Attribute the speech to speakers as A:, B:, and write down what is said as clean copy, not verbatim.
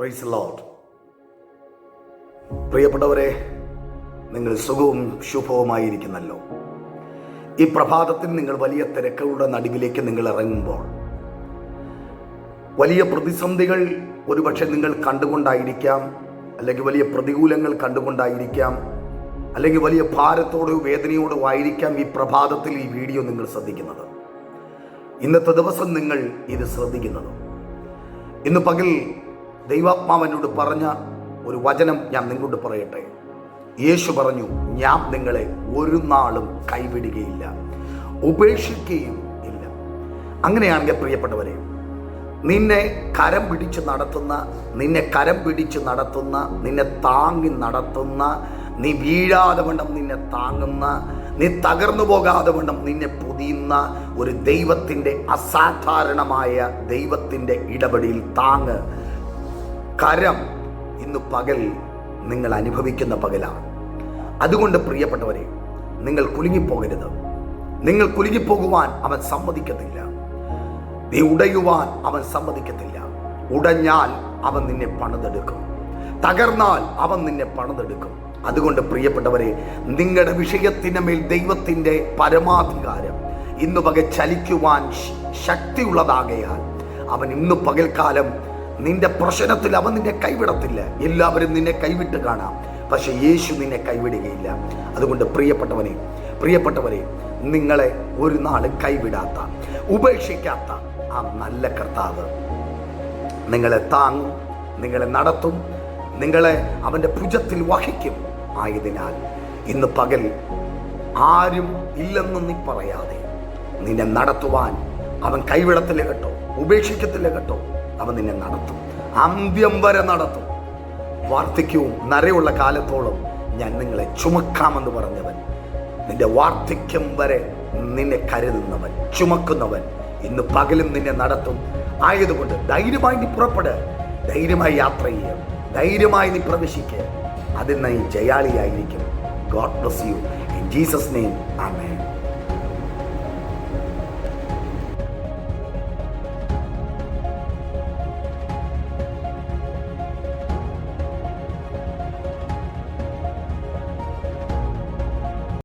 A: Praise Lord. പ്രിയപ്പെട്ടവരെ, നിങ്ങൾ സുഖവും ശുഭവുമായിരിക്കുന്നല്ലോ. ഈ പ്രഭാതത്തിൽ നിങ്ങൾ വലിയ തിരക്കുകളുടെ നടുവിലേക്ക് നിങ്ങൾ ഇറങ്ങുമ്പോൾ വലിയ പ്രതിസന്ധികൾ ഒരുപക്ഷെ നിങ്ങൾ കണ്ടുകൊണ്ടായിരിക്കാം, അല്ലെങ്കിൽ വലിയ പ്രതികൂലങ്ങൾ കണ്ടുകൊണ്ടായിരിക്കാം, അല്ലെങ്കിൽ വലിയ ഭാരത്തോടോ വേദനയോടോ ആയിരിക്കാം ഈ പ്രഭാതത്തിൽ ഈ വീഡിയോ നിങ്ങൾ ശ്രദ്ധിക്കുന്നത്. ഇന്നത്തെ ദിവസം നിങ്ങൾ ഇത് ശ്രദ്ധിക്കുന്നത്. ഇന്ന് പകൽ ദൈവാത്മാവനോട് പറഞ്ഞ ഒരു വചനം ഞാൻ നിങ്ങളോട് പറയട്ടെ. യേശു പറഞ്ഞു, ഞാൻ നിങ്ങളെ ഒരു നാളും കൈവിടുകയില്ല, ഉപേക്ഷിക്കുകയും ഇല്ല. അങ്ങനെയാണെങ്കിൽ പ്രിയപ്പെട്ടവരെ, നിന്നെ കരം പിടിച്ച് നടത്തുന്ന, നിന്നെ താങ്ങി നടത്തുന്ന, നീ വീഴാതെ വണ്ണം നിന്നെ താങ്ങുന്ന, നീ തകർന്നു പോകാതെ വണ്ണം നിന്നെ പൊതിയുന്ന ഒരു ദൈവത്തിൻ്റെ അസാധാരണമായ ദൈവത്തിൻ്റെ ഇടപെടൽ താങ്ങ് കരം ഇന്ന് പകൽ നിങ്ങൾ അനുഭവിക്കുന്ന പകലാണ്. അതുകൊണ്ട് പ്രിയപ്പെട്ടവരെ, നിങ്ങൾ കുലുങ്ങിപ്പോകരുത്. നിങ്ങൾ കുലുങ്ങിപ്പോകുവാൻ അവൻ സമ്മതിക്കത്തില്ല. നീ ഉടയുവാൻ അവൻ സമ്മതിക്കത്തില്ല. ഉടഞ്ഞാൽ അവൻ നിന്നെ പണിതെടുക്കും, തകർന്നാൽ അവൻ നിന്നെ പണിതെടുക്കും. അതുകൊണ്ട് പ്രിയപ്പെട്ടവരെ, നിങ്ങളുടെ വിഷയത്തിന് മേൽ ദൈവത്തിൻ്റെ പരമാധികാരം ഇന്നു പകൽ ചലിക്കുവാൻ ശക്തിയുള്ളതാകയാൽ അവൻ ഇന്നു പകൽക്കാലം നിന്റെ പ്രശ്നത്തിൽ അവൻ നിന്നെ കൈവിടത്തില്ല. എല്ലാവരും നിന്നെ കൈവിട്ട് കാണാം, പക്ഷെ യേശു നിന്നെ കൈവിടുകയില്ല. അതുകൊണ്ട് പ്രിയപ്പെട്ടവരെ, നിങ്ങളെ ഒരു നാൾ കൈവിടാത്ത, ഉപേക്ഷിക്കാത്ത ആ നല്ല കർത്താവ് നിങ്ങളെ താങ്ങും, നിങ്ങളെ നടത്തും, നിങ്ങളെ അവൻ്റെ ഭുജത്തിൽ വഹിക്കും. ആയതിനാൽ ഇന്ന് പകൽ ആരും ഇല്ലെന്ന് നീ പറയാതെ നിന്നെ നടത്തുവാൻ അവൻ കൈവിടത്തില്ല കേട്ടോ, ഉപേക്ഷിക്കത്തില്ല കേട്ടോ. അവൻ നിന്നെ നടത്തും, അന്ത്യം വരെ നടത്തും. വാർദ്ധക്യവും നരയുള്ള കാലത്തോളം ഞാൻ നിങ്ങളെ ചുമക്കാമെന്ന് പറഞ്ഞവൻ, നിന്റെ വാർദ്ധക്യം വരെ നിന്നെ കരുതുന്നവൻ, ചുമക്കുന്നവൻ ഇന്ന് പകലും നിന്നെ നടത്തും. ആയതുകൊണ്ട് ധൈര്യമായി നീ പുറപ്പെട്, ധൈര്യമായി യാത്ര ചെയ്യുക, ധൈര്യമായി നീ പ്രവേശിക്കുക. അതിൽ നീ ജയാളിയായിരിക്കും. God bless you in Jesus name. Amen.